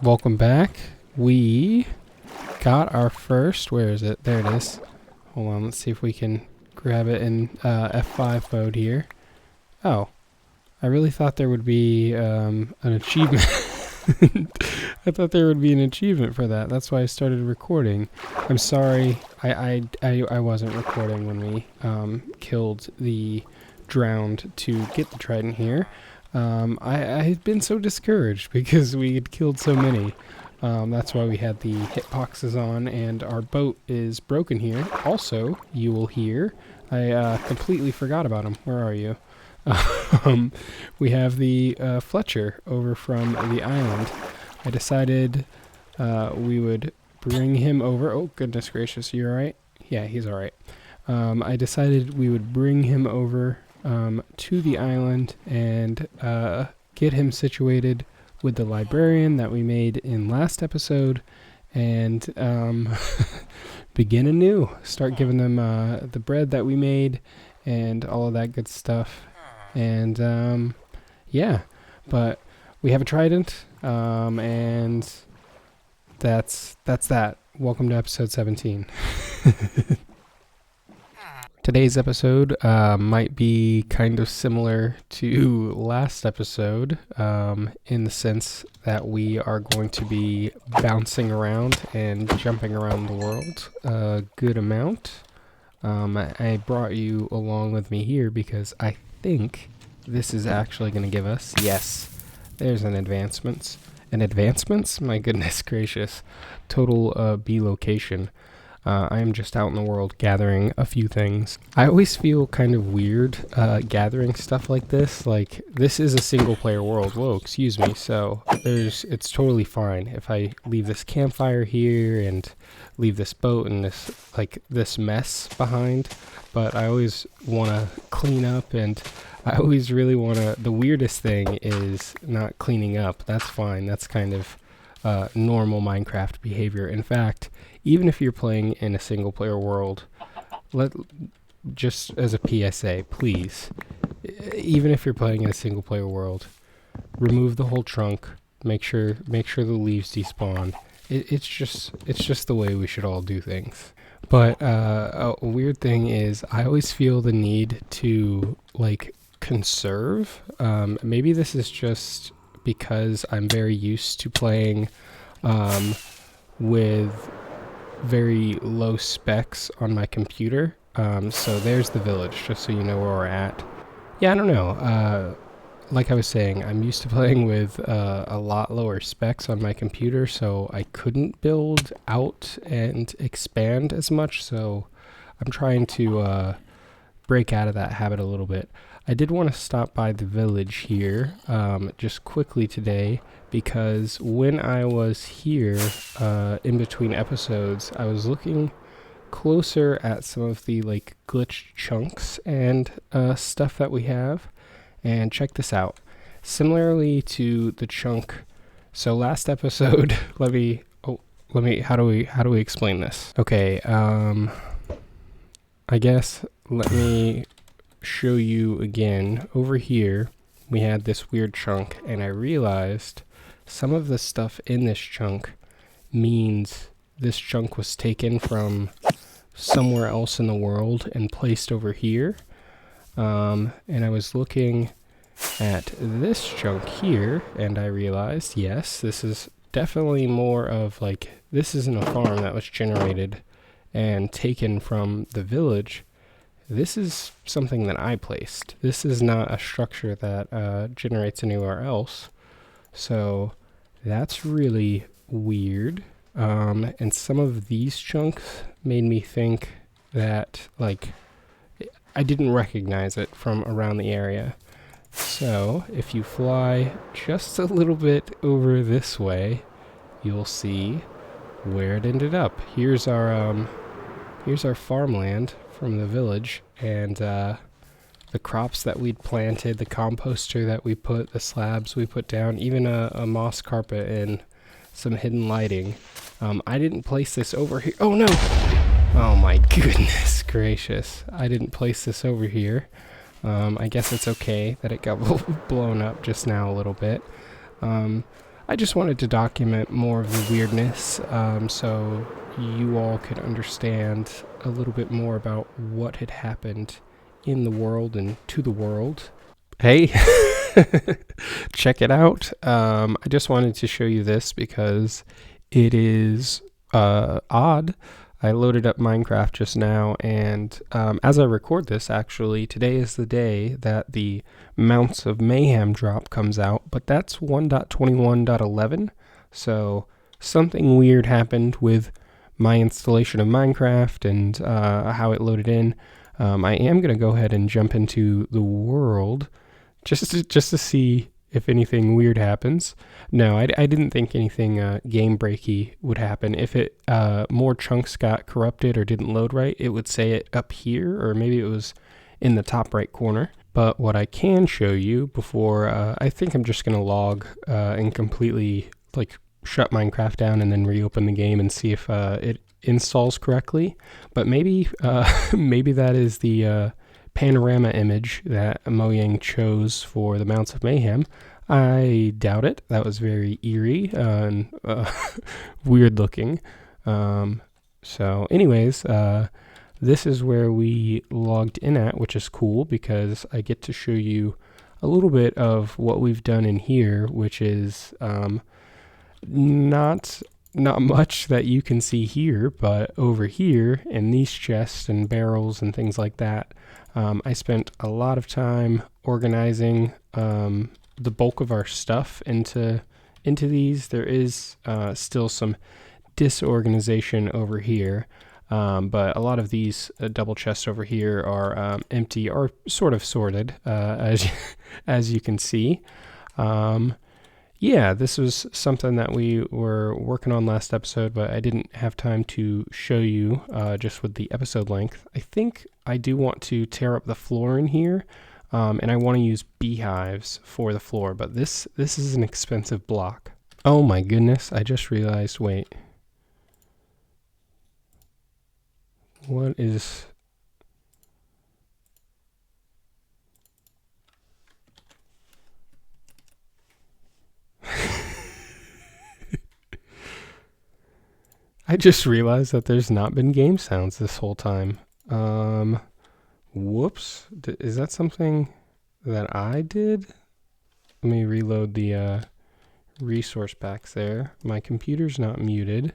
Welcome back. We got our first, where is it? There it is. Hold on, let's see if we can grab it in F5 mode here. Oh, I really thought there would be an achievement. I thought there would be an achievement for that. That's why I started recording. I'm sorry, I wasn't recording when we killed the drowned to get the trident here. I had been so discouraged because we had killed so many. That's why we had the hitboxes on, and our boat is broken here. Also, you will hear, I completely forgot about him. Where are you? We have the Fletcher over from the island. I decided we would bring him over. Oh, goodness gracious, you alright? Yeah, he's alright. I decided we would bring him over to the island and get him situated with the librarian that we made in last episode, and begin anew. Start giving them the bread that we made and all of that good stuff. And yeah, but we have a trident, and that's that. Welcome to episode 17. Today's episode might be kind of similar to last episode in the sense that we are going to be bouncing around and jumping around the world a good amount. I brought you along with me here because I think this is actually going to give us, yes, there's an advancements. An advancements? My goodness gracious. Total B location. I am just out in the world gathering a few things. I always feel kind of weird gathering stuff like this. Like, this is a single player world. Whoa, excuse me. So it's totally fine if I leave this campfire here and leave this boat and this mess behind. But I always want to clean up, and I always really want to. The weirdest thing is not cleaning up. That's fine. That's kind of normal Minecraft behavior. In fact, even if you're playing in a single player world, just as a PSA, please, even if you're playing in a single player world, remove the whole trunk. Make sure the leaves despawn. It's just the way we should all do things. But a weird thing is, I always feel the need to conserve. Maybe this is just because I'm very used to playing with very low specs on my computer. So there's the village, just so you know where we're at. Yeah, I don't know. Like I was saying, I'm used to playing with a lot lower specs on my computer, so I couldn't build out and expand as much, so I'm trying to break out of that habit a little bit. I did want to stop by the village here just quickly today, because when I was here in between episodes, I was looking closer at some of the glitched chunks and stuff that we have. And check this out. Similarly to the chunk, so last episode, let me how do we explain this? Okay, I guess let me show you again. Over here we had this weird chunk, and I realized some of the stuff in this chunk means this chunk was taken from somewhere else in the world and placed over here. And I was looking at this chunk here, and I realized, yes, this is definitely more of this isn't a farm that was generated and taken from the village. This is something that I placed. This is not a structure that generates anywhere else. So that's really weird. And some of these chunks made me think that I didn't recognize it from around the area. So if you fly just a little bit over this way, you'll see where it ended up. Here's our farmland from the village, and the crops that we'd planted, the composter that we put, the slabs we put down, even a moss carpet and some hidden lighting. I didn't place this over here. Oh no! Oh my goodness gracious. I didn't place this over here. I guess it's okay that it got blown up just now a little bit. I just wanted to document more of the weirdness, so you all could understand a little bit more about what had happened in the world and to the world. Hey, check it out. I just wanted to show you this because it is odd. I loaded up Minecraft just now, and as I record this, actually, today is the day that the Mounts of Mayhem drop comes out, but that's 1.21.11, so something weird happened with my installation of Minecraft and how it loaded in. I am going to go ahead and jump into the world just to see if anything weird happens. No, I didn't think anything game breaky would happen. If it more chunks got corrupted or didn't load right, it would say it up here, or maybe it was in the top right corner. But what I can show you before, I think I'm just going to log and completely shut Minecraft down and then reopen the game and see if it installs correctly. But maybe maybe that is the panorama image that Mojang chose for the Mounts of Mayhem. I doubt it. That was very eerie and weird looking. So anyways, this is where we logged in at, which is cool because I get to show you a little bit of what we've done in here, which is not much that you can see here, but over here in these chests and barrels and things like that, I spent a lot of time organizing the bulk of our stuff into these. There is still some disorganization over here, but a lot of these double chests over here are empty or sort of sorted, as you can see. Yeah, this was something that we were working on last episode, but I didn't have time to show you just with the episode length. I think I do want to tear up the floor in here, and I want to use beehives for the floor, but this is an expensive block. Oh my goodness, I just realized, wait. What is... I just realized that there's not been game sounds this whole time. Whoops. Is that something that I did? Let me reload the resource packs there. My computer's not muted.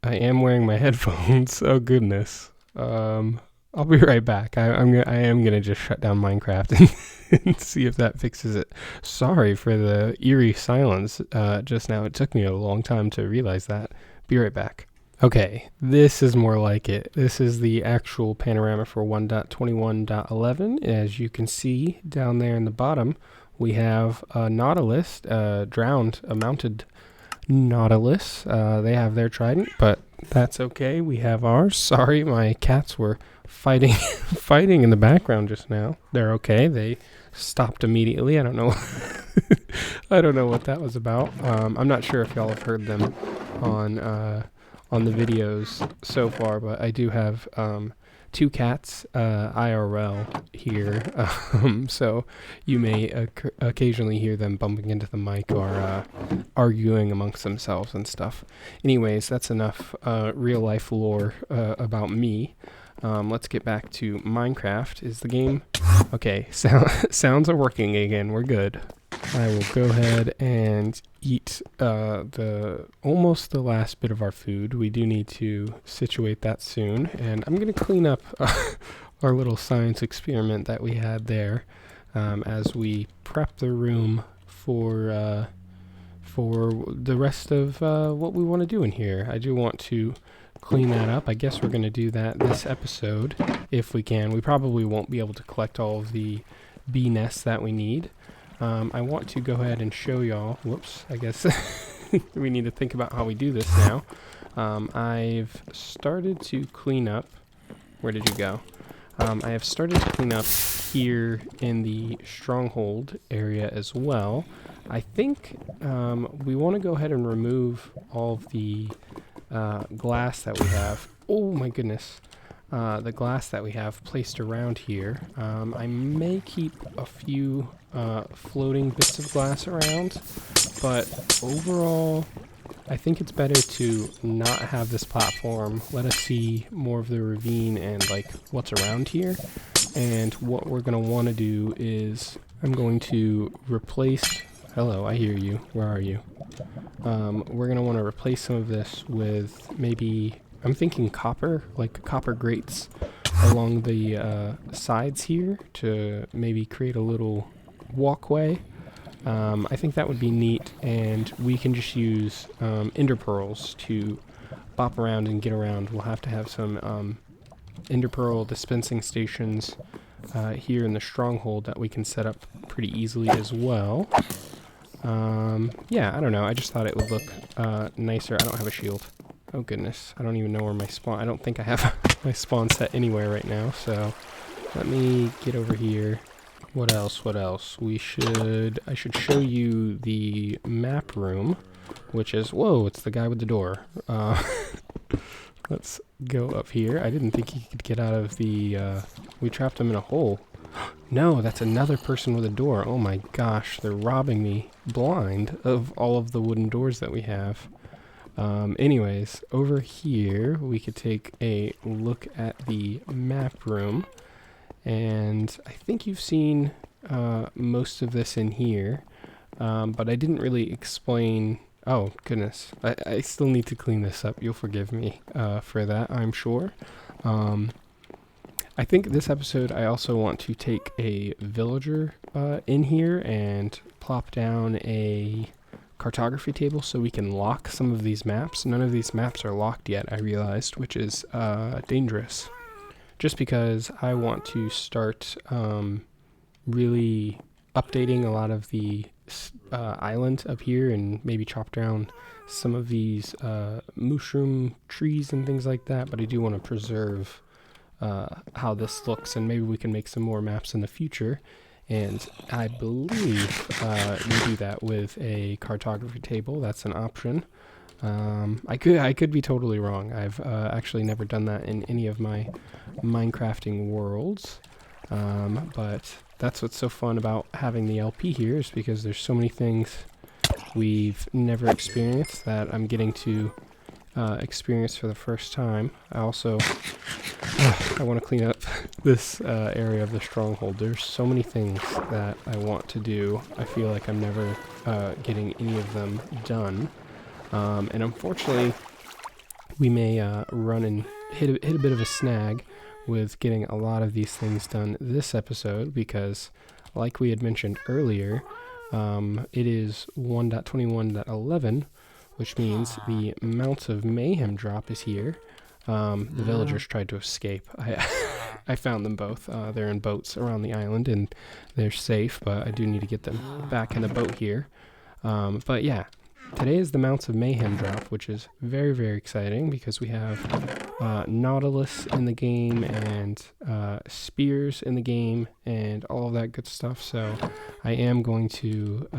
I am wearing my headphones. Oh goodness. I'll be right back. I am gonna just shut down Minecraft and see if that fixes it. Sorry for the eerie silence just now. It took me a long time to realize that. Be right back. Okay, this is more like it. This is the actual panorama for 1.21.11. As you can see down there in the bottom, we have a Nautilus, drowned, a mounted Nautilus. They have their trident, but that's okay. We have ours. Sorry, my cats were fighting in the background just now. They're okay. They stopped immediately. I don't know. I don't know what that was about. I'm not sure if y'all have heard them on the videos so far, but I do have two cats IRL here, so you may occasionally hear them bumping into the mic or arguing amongst themselves and stuff. Anyways, that's enough real life lore about me. Let's get back to Minecraft. Is the game okay? Sounds are working again. We're good. I will go ahead and eat almost the last bit of our food. We do need to situate that soon, and I'm going to clean up our little science experiment that we had there as we prep the room for the rest of what we want to do in here. I do want to clean that up. I guess we're going to do that this episode if we can. We probably won't be able to collect all of the bee nests that we need. I want to go ahead and show y'all. Whoops, I guess we need to think about how we do this now. I've started to clean up. Where did you go? I have started to clean up here in the stronghold area as well. I think we want to go ahead and remove all of the glass that we have. Oh my goodness. the glass that we have placed around here. I may keep a few floating bits of glass around, but overall, I think it's better to not have this platform. Let us see more of the ravine and like what's around here. And what we're going to want to do is I'm going to replace... Hello, I hear you. Where are you? We're going to want to replace some of this with maybe... I'm thinking copper, like copper grates along the sides here to maybe create a little walkway. I think that would be neat, and we can just use ender pearls to bop around and get around. We'll have to have some ender pearl dispensing stations here in the stronghold that we can set up pretty easily as well. Yeah, I don't know. I just thought it would look nicer. I don't have a shield. Oh goodness, I don't even know where my spawn... I don't think I have my spawn set anywhere right now, so let me get over here. What else? What else? I should show you the map room, which is... Whoa, it's the guy with the door. Let's go up here. I didn't think he could get out of the... we trapped him in a hole. No, that's another person with a door. Oh my gosh, they're robbing me blind of all of the wooden doors that we have. Anyways, over here, we could take a look at the map room. And I think you've seen most of this in here, but I didn't really explain... Oh, goodness. I still need to clean this up. You'll forgive me for that, I'm sure. I think this episode I also want to take a villager in here and plop down a cartography table so we can lock some of these maps. None of these maps are locked yet, I realized, which is dangerous. Just because I want to start really updating a lot of the island up here and maybe chop down some of these mushroom trees and things like that, but I do want to preserve how this looks, and maybe we can make some more maps in the future. And I believe you do that with a cartography table. That's an option. I could be totally wrong. I've actually never done that in any of my Minecrafting worlds. But that's what's so fun about having the LP here, is because there's so many things we've never experienced that I'm getting to experience for the first time. I also I want to clean up this area of the stronghold. There's so many things that I want to do. I feel like I'm never getting any of them done. And unfortunately, we may run and hit a bit of a snag with getting a lot of these things done this episode, because like we had mentioned earlier, it is 1.21.11, which means the Mounts of Mayhem drop is here. The villagers tried to escape. I found them both. They're in boats around the island, and they're safe, but I do need to get them back in the boat here. But yeah, today is the Mounts of Mayhem drop, which is very, very exciting, because we have Nautilus in the game, and spears in the game, and all of that good stuff. So I am going to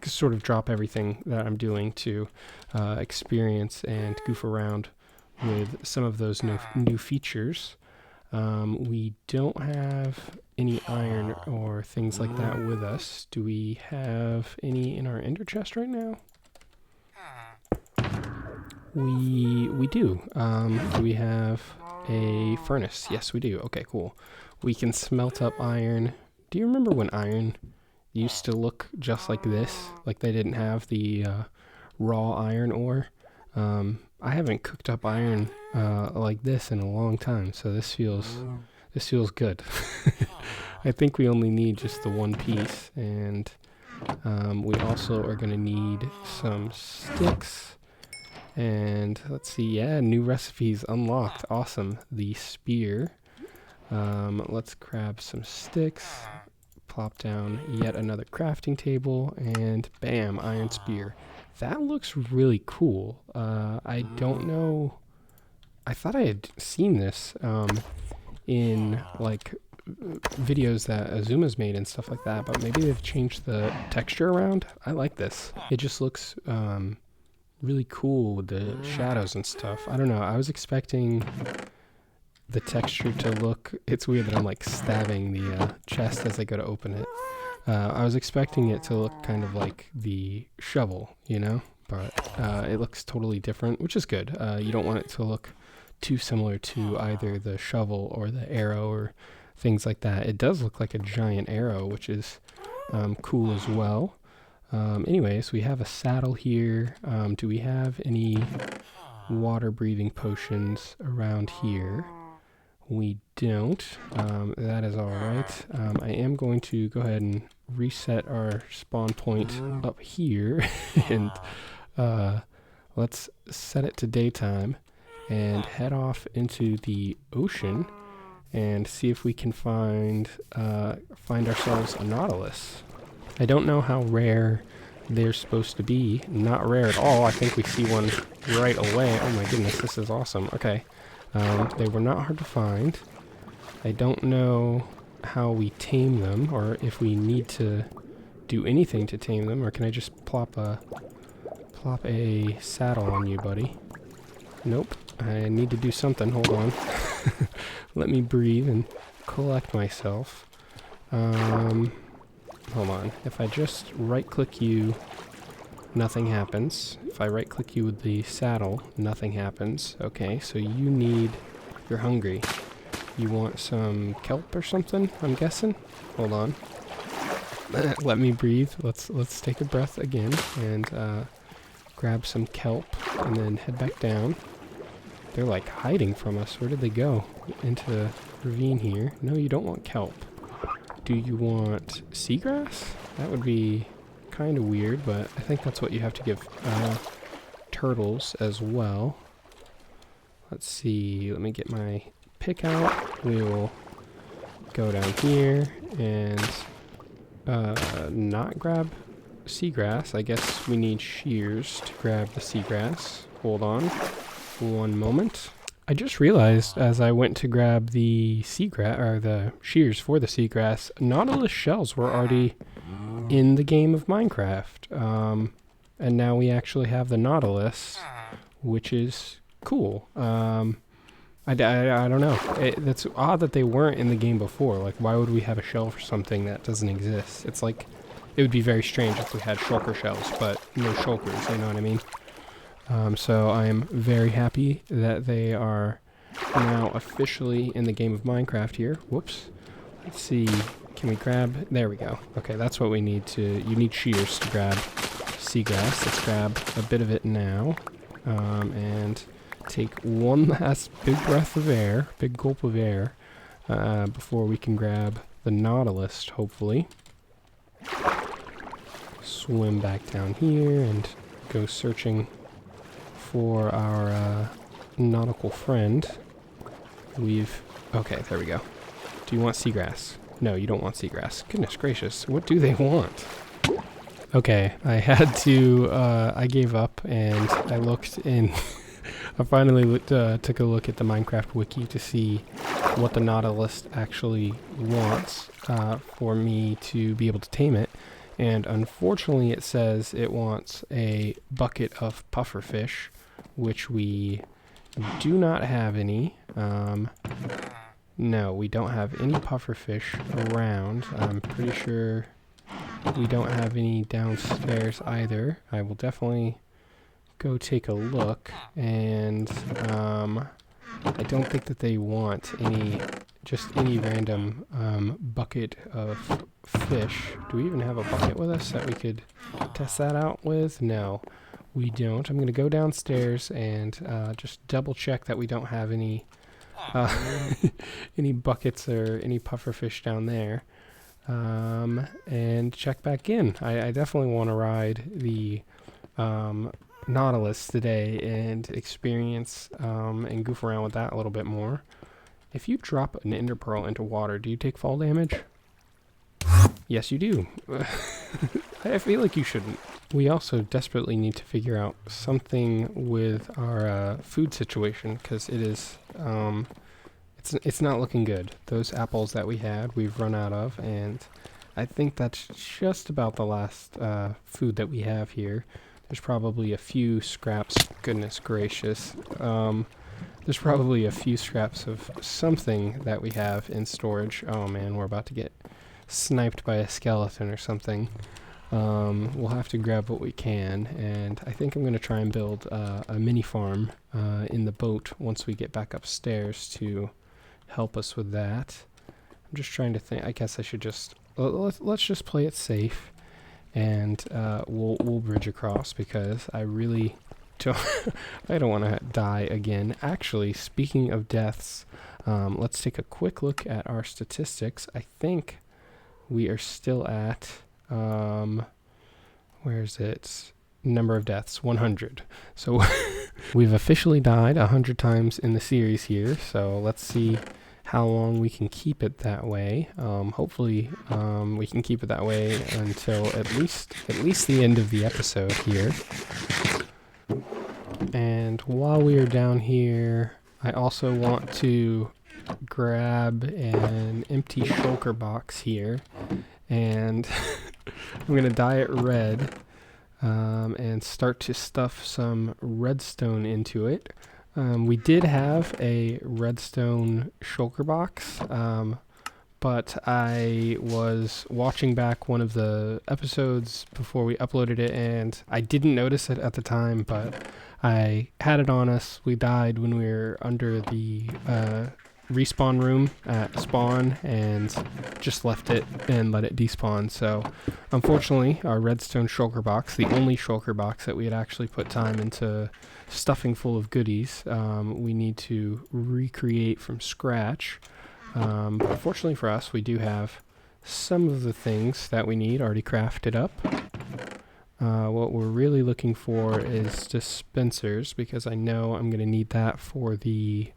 sort of drop everything that I'm doing to experience and goof around with some of those new features. We don't have any iron or things like that with us. Do we have any in our ender chest right now? We do. Do we have a furnace? Yes, we do. Okay, cool. We can smelt up iron. Do you remember when iron used to look just like this? Like they didn't have the raw iron ore? I haven't cooked up iron like this in a long time, so this feels good. I think we only need just the one piece, and we also are going to need some sticks. And let's see, yeah, new recipes unlocked. Awesome. The spear. Let's grab some sticks, plop down yet another crafting table, and bam, iron spear. That looks really cool. I don't know. I thought I had seen this in like videos that Azuma's made and stuff like that, but maybe they've changed the texture around. I like this. It just looks really cool with the shadows and stuff. I don't know. I was expecting the texture to look, it's weird that I'm like stabbing the chest as I go to open it. I was expecting it to look kind of like the shovel, you know, but it looks totally different, which is good. You don't want it to look too similar to either the shovel or the arrow or things like that. It does look like a giant arrow, which is cool as well. Anyways, we have a saddle here. Do we have any water breathing potions around here? We don't. That is alright. I am going to go ahead and reset our spawn point up here and let's set it to daytime and head off into the ocean and see if we can find ourselves a Nautilus. I don't know how rare they're supposed to be. Not rare at all. I think we see one right away. Oh my goodness, this is awesome. Okay. They were not hard to find. I don't know how we tame them, or if we need to do anything to tame them, or can I just plop a saddle on you, buddy? Nope. I need to do something. Hold on. Let me breathe and collect myself. Hold on. If I just right-click you, nothing happens. If I right-click you with the saddle, nothing happens. Okay, so you're hungry. You want some kelp or something, I'm guessing? Hold on. Let me breathe. Let's take a breath again and grab some kelp and then head back down. They're like hiding from us. Where did they go? Into the ravine here. No, you don't want kelp. Do you want seagrass? That would be kind of weird, but I think that's what you have to give turtles as well. Let's see. Let me get my pick out. We will go down here and not grab seagrass. I guess we need shears to grab the seagrass. Hold on one moment. I just realized as I went to grab the seagrass, or the shears for the seagrass, Nautilus shells were already in the game of Minecraft. And now we actually have the Nautilus, which is cool. I don't know. That's odd that they weren't in the game before. Like, why would we have a shell for something that doesn't exist? It's like, it would be very strange if we had shulker shells, but no shulkers, you know what I mean? So I am very happy that they are now officially in the game of Minecraft here. Whoops. Let's see. Can we grab? There we go. Okay, that's what we need to... You need shears to grab seagrass. Let's grab a bit of it now. And take one last big breath of air, big gulp of air, before we can grab the Nautilus, hopefully. Swim back down here and go searching for our nautical friend. Okay, there we go. Do you want seagrass? No, you don't want seagrass. Goodness gracious, what do they want? Okay, I had to, I gave up and I looked in, I finally took a look at the Minecraft wiki to see what the Nautilus actually wants for me to be able to tame it. And unfortunately it says it wants a bucket of pufferfish, which we do not have any. No, we don't have any pufferfish around. I'm pretty sure we don't have any downstairs either. I will definitely go take a look, and I don't think that they want just any random bucket of fish. Do we even have a bucket with us that we could test that out with? No, we don't. I'm going to go downstairs and just double check that we don't have any any buckets or any pufferfish down there, and check back in. I definitely want to ride the Nautilus today and experience and goof around with that a little bit more. If you drop an ender pearl into water, do you take fall damage? Yes, you do. I feel like you shouldn't. We also desperately need to figure out something with our food situation, because it is it's not looking good. Those apples that we had, we've run out of, and I think that's just about the last food that we have here. There's probably a few scraps. Goodness gracious. there's probably a few scraps of something that we have in storage. Oh man, we're about to get sniped by a skeleton or something. We'll have to grab what we can, and I think I'm going to try and build a mini farm in the boat once we get back upstairs to help us with that. I'm just trying to think. I guess I should just let's just play it safe, and we'll bridge across because I really don't I don't want to die again. Actually, speaking of deaths, let's take a quick look at our statistics. I think we are still at where's it? Number of deaths, 100. So we've officially died 100 times in the series here. So let's see how long we can keep it that way. Hopefully we can keep it that way until at least the end of the episode here. And while we are down here, I also want to grab an empty shulker box here, and I'm going to dye it red and start to stuff some redstone into it. We did have a redstone shulker box, but I was watching back one of the episodes before we uploaded it, and I didn't notice it at the time, but I had it on us. We died when we were under the respawn room at spawn and just left it and let it despawn. So unfortunately, our redstone shulker box, the only shulker box that we had actually put time into stuffing full of goodies, we need to recreate from scratch. But fortunately for us, we do have some of the things that we need already crafted up. What we're really looking for is dispensers, because I know I'm going to need that for the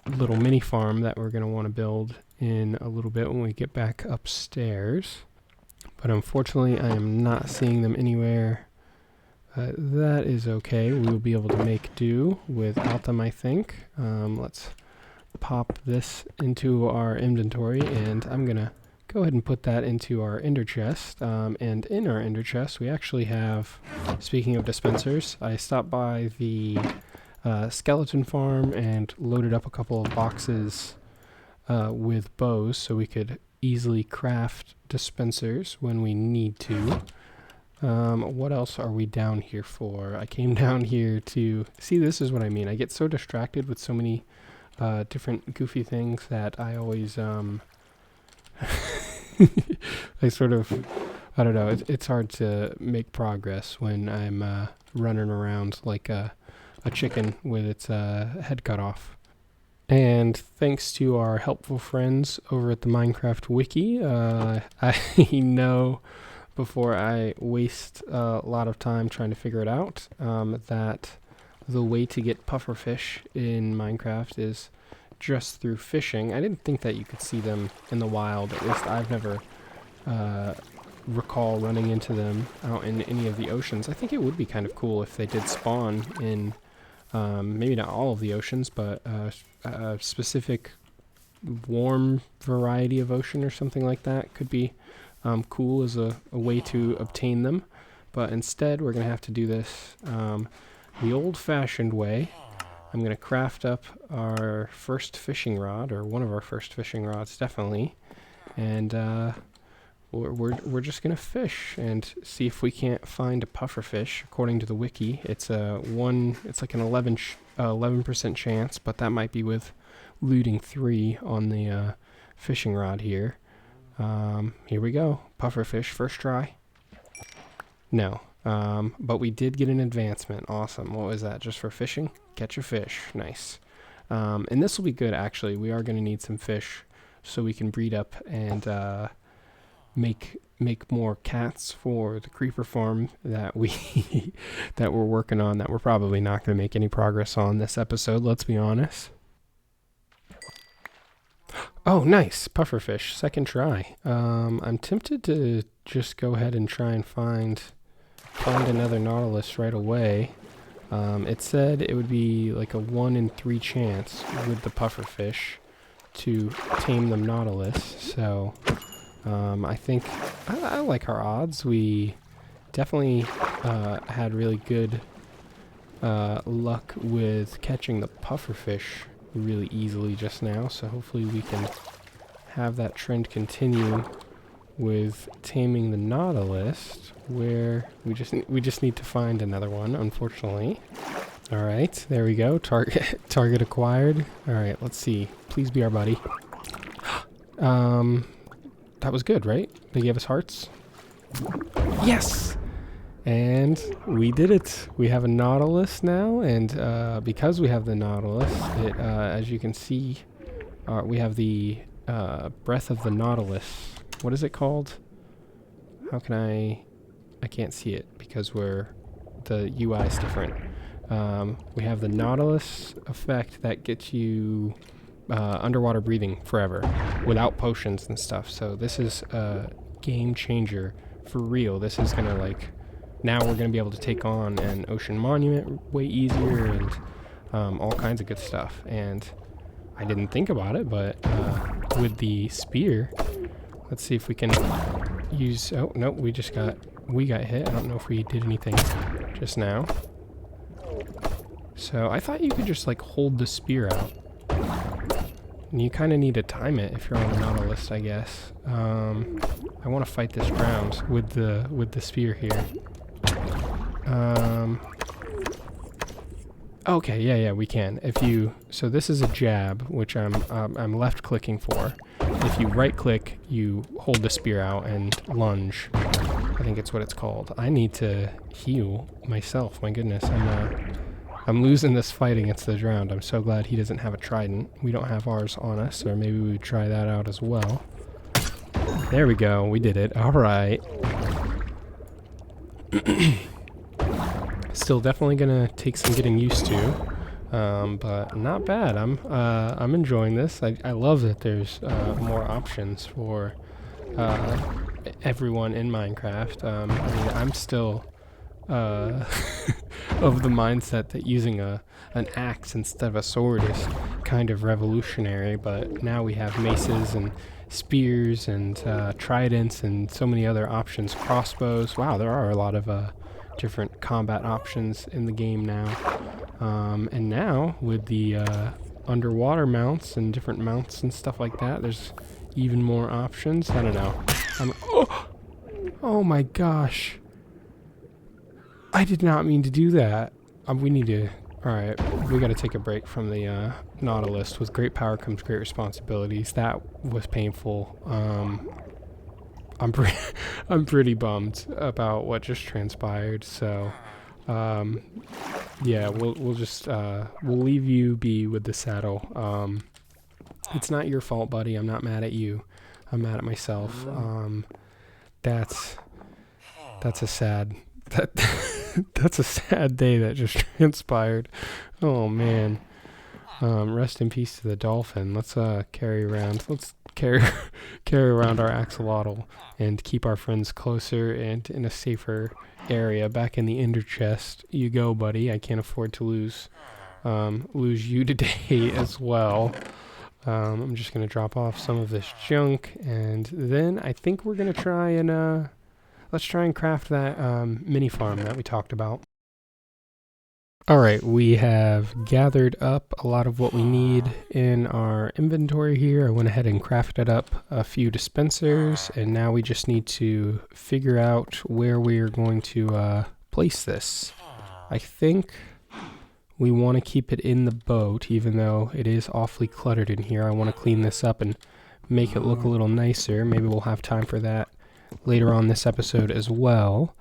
little mini farm that we're going to want to build in a little bit when we get back upstairs. But unfortunately, I am not seeing them anywhere. That is okay. We will be able to make do without them, I think. Let's pop this into our inventory, and I'm going to go ahead and put that into our ender chest. And in our ender chest, we actually have, speaking of dispensers, I stopped by the skeleton farm and loaded up a couple of boxes with bows so we could easily craft dispensers when we need to. What else are we down here for? I came down here to see, this is what I mean. I get so distracted with so many different goofy things that I always I sort of, I don't know, it's hard to make progress when I'm running around like a chicken with its head cut off. And thanks to our helpful friends over at the Minecraft Wiki, I know before I waste a lot of time trying to figure it out, that the way to get pufferfish in Minecraft is just through fishing. I didn't think that you could see them in the wild. At least I've never recall running into them out in any of the oceans. I think it would be kind of cool if they did spawn in maybe not all of the oceans, but a specific warm variety of ocean or something like that could be cool as a way to obtain them. But instead, we're going to have to do this the old-fashioned way. I'm going to craft up our first fishing rod, or one of our first fishing rods, definitely. And we're just going to fish and see if we can't find a pufferfish. According to the wiki, it's like an 11% chance, but that might be with looting 3 on the fishing rod here. Here we go. Pufferfish, first try. No. But we did get an advancement. Awesome. What was that? Just for fishing? Catch a fish. Nice. And this will be good, actually. We are going to need some fish so we can breed up and make more cats for the creeper farm that that we're working on, that we're probably not going to make any progress on this episode, let's be honest. Oh, nice. Pufferfish. Second try. I'm tempted to just go ahead and try and find another Nautilus right away. It said it would be like a 1 in 3 chance with the pufferfish to tame the Nautilus. So I think I like our odds. We definitely had really good luck with catching the pufferfish really easily just now, so hopefully we can have that trend continue with taming the Nautilus, where we just need to find another one, unfortunately. All right, there we go. Target acquired. All right, let's see. Please be our buddy. That was good, right? They gave us hearts. Yes! And we did it. We have a Nautilus now, and because we have the Nautilus, it, as you can see, we have the Breath of the Nautilus. What is it called? How can I can't see it because the UI is different. We have the Nautilus effect that gets you underwater breathing forever without potions and stuff. So this is a game changer for real. This is gonna now we're gonna be able to take on an ocean monument way easier and all kinds of good stuff. And I didn't think about it, but with the spear, let's see if we can use. Oh no, we got hit. I don't know if we did anything just now. So I thought you could just hold the spear out. And you kind of need to time it if you're on the Nautilus, I guess. I want to fight this ground with the spear here. Okay, yeah, we can. So this is a jab, which I'm left clicking for. If you right click, you hold the spear out and lunge. I think it's what it's called. I need to heal myself. My goodness, I'm losing this fight against the drowned. I'm so glad he doesn't have a trident. We don't have ours on us, or maybe we would try that out as well. There we go. We did it. All right. Still definitely gonna take some getting used to, but not bad. I'm enjoying this. I love that there's more options for everyone in Minecraft. I mean, I'm still of the mindset that using an axe instead of a sword is kind of revolutionary, but now we have maces and spears and tridents and so many other options. Crossbows. Wow, there are a lot of different combat options in the game now. And now with the underwater mounts and different mounts and stuff like that, there's even more options. I don't know. Oh my gosh. I did not mean to do that. We need to... Alright, we gotta take a break from the Nautilus. With great power comes great responsibilities. That was painful. I'm pretty bummed about what just transpired, so... yeah, we'll just... we'll leave you be with the saddle. It's not your fault, buddy. I'm not mad at you. I'm mad at myself. That's a sad... That's a sad day that just transpired. Oh man. Rest in peace to the dolphin. Let's carry around our axolotl and keep our friends closer and in a safer area. Back in the ender chest you go, buddy. I can't afford to lose you today as well. I'm just gonna drop off some of this junk, and then I think we're gonna try and let's try and craft that mini farm that we talked about. Alright, we have gathered up a lot of what we need in our inventory here. I went ahead and crafted up a few dispensers, and now we just need to figure out where we are going to place this. I think we want to keep it in the boat, even though it is awfully cluttered in here. I want to clean this up and make it look a little nicer. Maybe we'll have time for that later on this episode as well.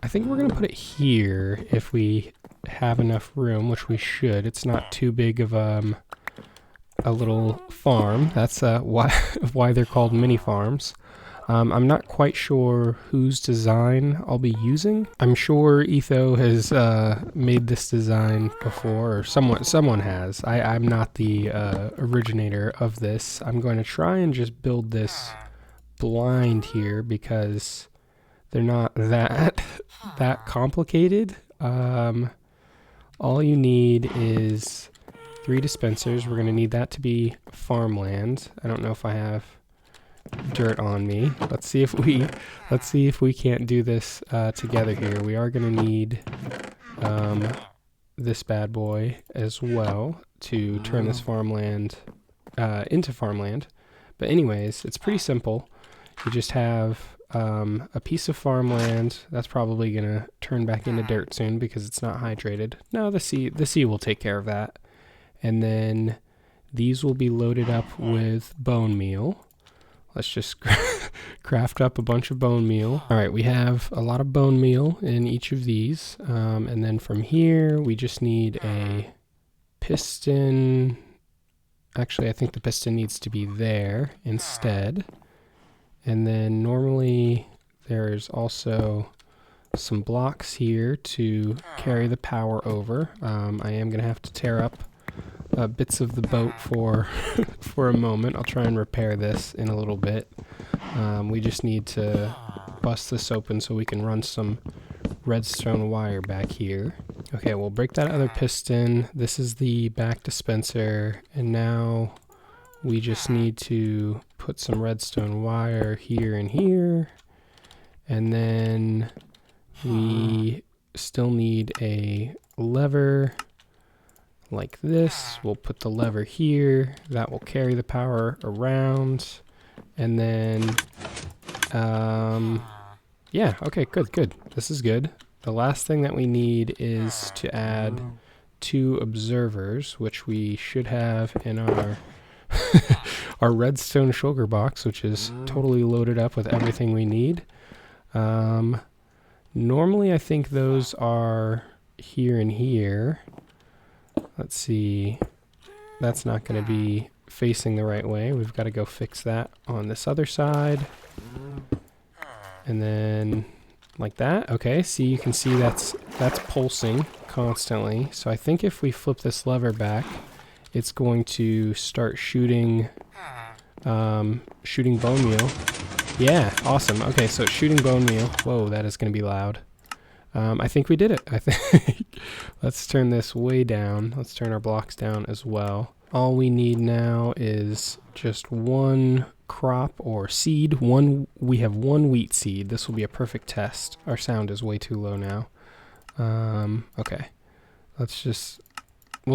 I think we're going to put it here if we have enough room, which we should. It's not too big of a little farm. That's why they're called mini farms. I'm not quite sure whose design I'll be using. I'm sure Etho has made this design before, or someone has. I'm not the originator of this. I'm going to try and just build this blind here because they're not that complicated. All you need is 3 dispensers. We're going to need that to be farmland. I don't know if I have dirt on me. Let's see if we can't do this together here. We are going to need this bad boy as well to turn this farmland into farmland. But anyways, it's pretty simple. You just have a piece of farmland that's probably gonna turn back into dirt soon because it's not hydrated. No, the sea will take care of that. And then these will be loaded up with bone meal. Let's just craft up a bunch of bone meal. All right, we have a lot of bone meal in each of these. And then from here, we just need a piston. Actually, I think the piston needs to be there instead. And then normally there's also some blocks here to carry the power over. I am going to have to tear up bits of the boat for for a moment. I'll try and repair this in a little bit. We just need to bust this open so we can run some redstone wire back here. Okay, we'll break that other piston. This is the back dispenser, and now we just need to put some redstone wire here and here, and then we still need a lever like this. We'll put the lever here. That will carry the power around. And then, yeah, okay, good. This is good. The last thing that we need is to add 2 observers, which we should have in our our redstone sugar box, which is totally loaded up with everything we need. Normally, I think those are here and here. Let's see. That's not going to be facing the right way. We've got to go fix that on this other side. And then like that. Okay, see, you can see that's pulsing constantly. So I think if we flip this lever back, it's going to start shooting bone meal. Yeah, awesome. Okay, so it's shooting bone meal. Whoa, that is going to be loud. I think we did it. I think let's turn this way down. Let's turn our blocks down as well. All we need now is just 1 crop or seed. We have 1 wheat seed. This will be a perfect test. Our sound is way too low now. Okay. We'll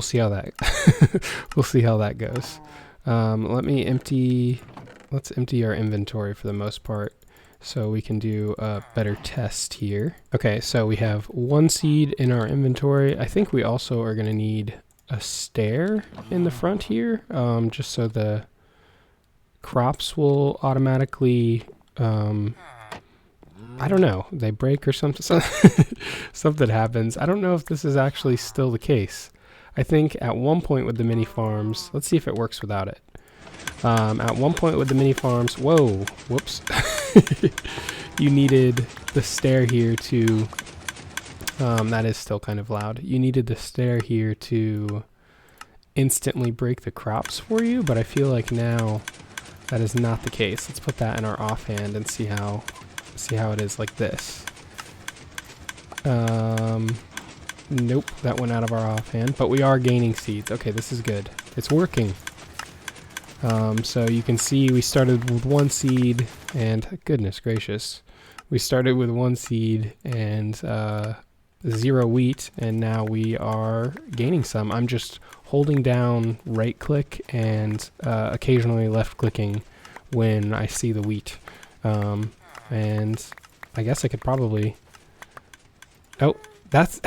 see how that goes. Let's empty our inventory for the most part, so we can do a better test here. Okay, so we have 1 seed in our inventory. I think we also are going to need a stair in the front here, just so the crops will automatically, I don't know, they break or something. Something happens. I don't know if this is actually still the case. I think at one point with the mini farms, let's see if it works without it. At one point with the mini farms, whoa, whoops. You needed the stair here to, that is still kind of loud. You needed the stair here to instantly break the crops for you, but I feel like now that is not the case. Let's put that in our offhand and see how it is like this. Nope, that went out of our offhand, but we are gaining seeds. Okay, this is good. It's working. So you can see we started with 1 seed, and goodness gracious, we started with 1 seed and 0 wheat, and now we are gaining some. I'm just holding down right click and occasionally left clicking when I see the wheat. And I guess I could probably, oh, that's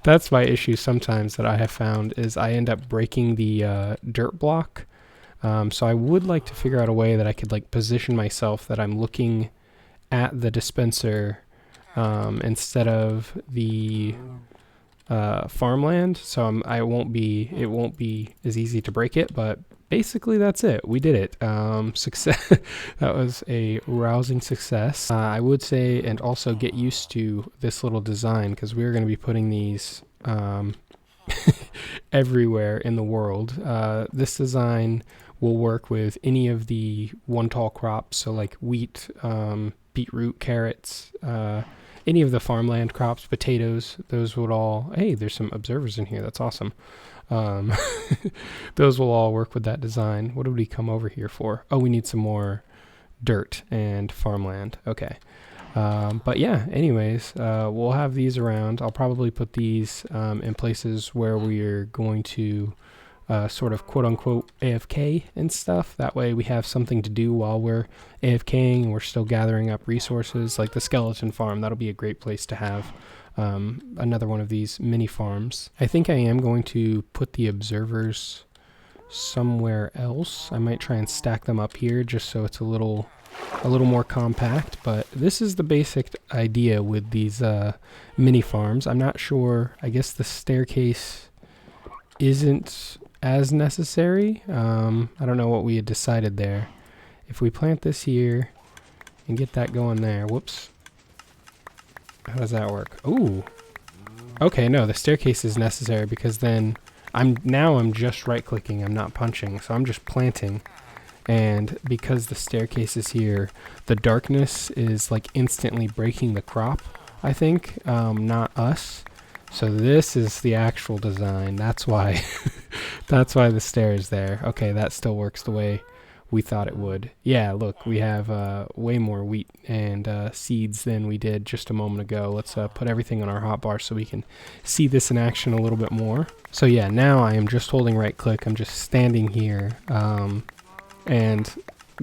that's my issue sometimes that I have found, is I end up breaking the dirt block. So I would like to figure out a way that I could like position myself that I'm looking at the dispenser instead of the farmland. So it won't be as easy to break it, but basically that's it. We did it. Success. That was a rousing success. I would say, and also get used to this little design, because we're going to be putting these everywhere in the world. This design will work with any of the 1 tall crops, so like wheat, beetroot, carrots, any of the farmland crops, potatoes. Those would all, hey, there's some observers in here, that's awesome. Those will all work with that design. What did we come over here for? Oh, we need some more dirt and farmland. Okay. But yeah, anyways, we'll have these around. I'll probably put these in places where we're going to sort of quote-unquote AFK and stuff. That way we have something to do while we're AFKing and we're still gathering up resources, like the skeleton farm. That'll be a great place to have another one of these mini farms. I think I am going to put the observers somewhere else. I might try and stack them up here just so it's a little more compact, but this is the basic idea with these mini farms. I'm not sure, I guess the staircase isn't as necessary. I don't know what we had decided there. If we plant this here and get that going there, whoops. How does that work? Ooh. Okay, no, the staircase is necessary because then I'm just right clicking, I'm not punching, so I'm just planting. And because the staircase is here, the darkness is like instantly breaking the crop, I think, not us. So this is the actual design. That's why that's why the stair is there. Okay, that still works the way we thought it would. Yeah, look, we have way more wheat and seeds than we did just a moment ago. Let's put everything on our hotbar so we can see this in action a little bit more. So yeah, now I am just holding right click. I'm just standing here and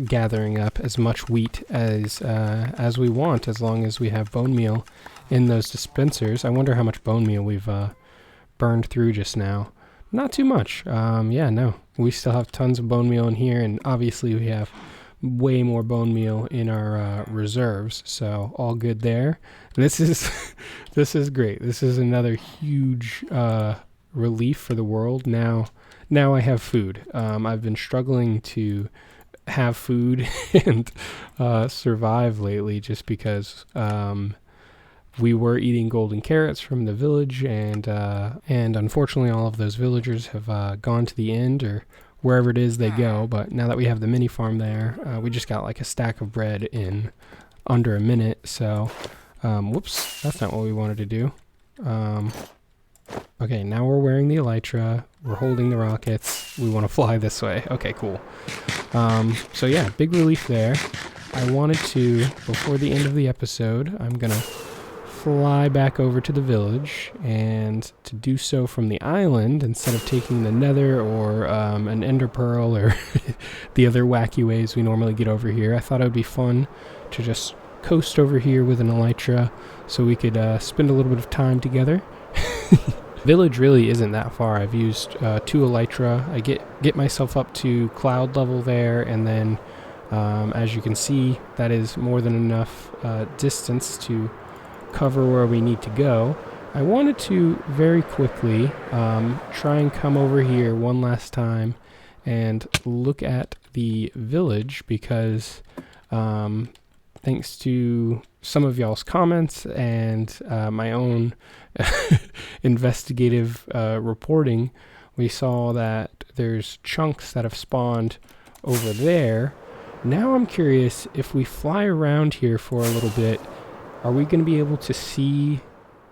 gathering up as much wheat as we want, as long as we have bone meal in those dispensers. I wonder how much bone meal we've burned through just now. Not too much. Yeah, no. We still have tons of bone meal in here, and obviously we have way more bone meal in our reserves, so all good there. This is this is great. This is another huge relief for the world. Now I have food. I've been struggling to have food and survive lately just because we were eating golden carrots from the village, and unfortunately all of those villagers have gone to the end, or wherever it is they go. But now that we have the mini farm there, we just got like a stack of bread in under a minute. So whoops, that's not what we wanted to do. Okay, now we're wearing the elytra, we're holding the rockets, we want to fly this way. Okay, cool. So yeah, big relief there. I wanted to, before the end of the episode, I'm gonna fly back over to the village, and to do so from the island instead of taking the nether or an ender pearl or the other wacky ways we normally get over here. I thought it would be fun to just coast over here with an elytra so we could spend a little bit of time together. Village really isn't that far. I've used 2 elytra. I get myself up to cloud level there, and then as you can see, that is more than enough distance to cover where we need to go. I wanted to very quickly try and come over here one last time and look at the village, because thanks to some of y'all's comments and my own investigative reporting, we saw that there's chunks that have spawned over there. Now I'm curious, if we fly around here for a little bit, are we going to be able to see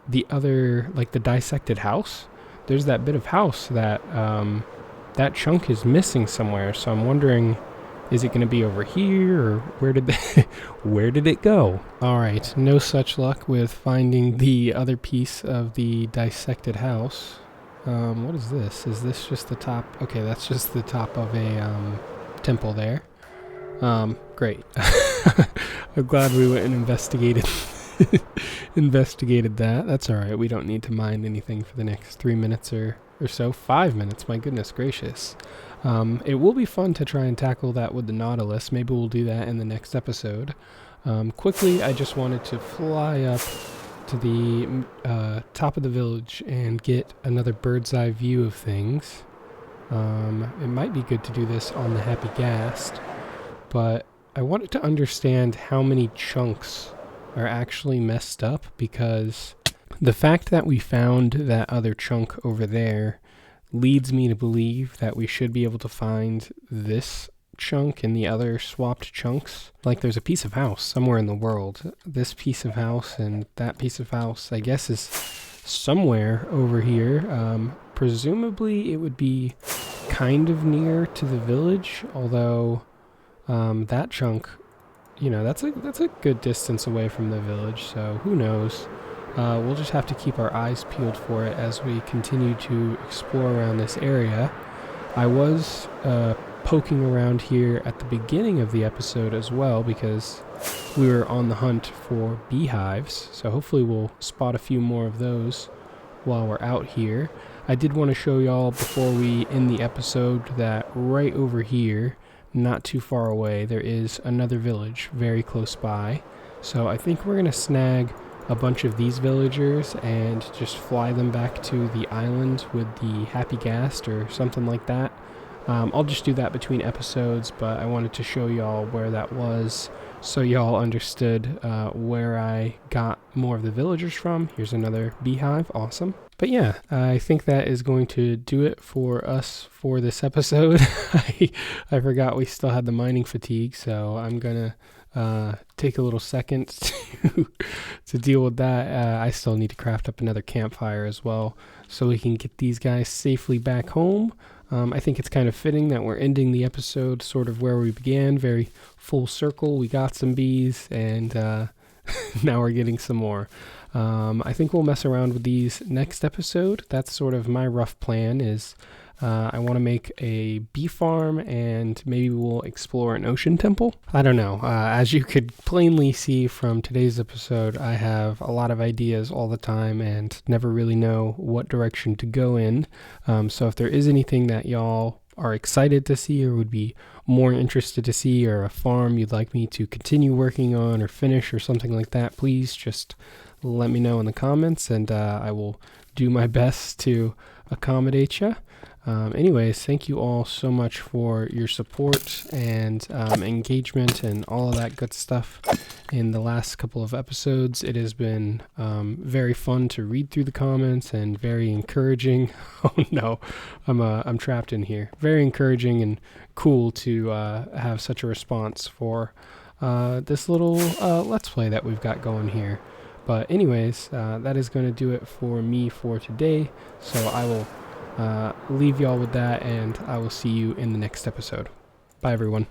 the other, like the dissected house? There's that bit of house that that chunk is missing somewhere, so I'm wondering, is it going to be over here, or where did it go? Alright, no such luck with finding the other piece of the dissected house. What is this? Is this just the top? Okay, that's just the top of a temple there. Great. I'm glad we went and investigated that. That's alright, we don't need to mine anything for the next 3 minutes or so. 5 minutes, my goodness gracious. It will be fun to try and tackle that with the Nautilus. Maybe we'll do that in the next episode. Quickly, I just wanted to fly up to the top of the village and get another bird's eye view of things. It might be good to do this on the Happy Ghast, but I wanted to understand how many chunks are actually messed up, because the fact that we found that other chunk over there leads me to believe that we should be able to find this chunk and the other swapped chunks. Like there's a piece of house somewhere in the world. This piece of house and that piece of house, I guess, is somewhere over here. Presumably it would be kind of near to the village, although that chunk you know, that's a good distance away from the village, so who knows. We'll just have to keep our eyes peeled for it as we continue to explore around this area. I was poking around here at the beginning of the episode as well because we were on the hunt for beehives, so hopefully we'll spot a few more of those while we're out here. I did want to show y'all before we end the episode that right over here, not too far away, there is another village very close by. So I think we're going to snag a bunch of these villagers and just fly them back to the island with the Happy Ghast or something like that. I'll just do that between episodes, but I wanted to show y'all where that was so y'all understood where I got more of the villagers from. Here's another beehive. Awesome. But yeah, I think that is going to do it for us for this episode. I forgot we still had the mining fatigue, so I'm going to take a little second to deal with that. I still need to craft up another campfire as well so we can get these guys safely back home. I think it's kind of fitting that we're ending the episode sort of where we began, very full circle. We got some bees, and now we're getting some more. I think we'll mess around with these next episode. That's sort of my rough plan is I want to make a bee farm, and maybe we'll explore an ocean temple. I don't know. As you could plainly see from today's episode, I have a lot of ideas all the time and never really know what direction to go in. So if there is anything that y'all are excited to see or would be more interested to see, or a farm you'd like me to continue working on or finish or something like that, please just let me know in the comments, and I will do my best to accommodate you. Anyways, thank you all so much for your support and engagement and all of that good stuff in the last couple of episodes. It has been very fun to read through the comments and very encouraging. Oh no, I'm trapped in here. Very encouraging and cool to have such a response for this little Let's Play that we've got going here. But anyways, that is going to do it for me for today. So I will leave y'all with that, and I will see you in the next episode. Bye, everyone.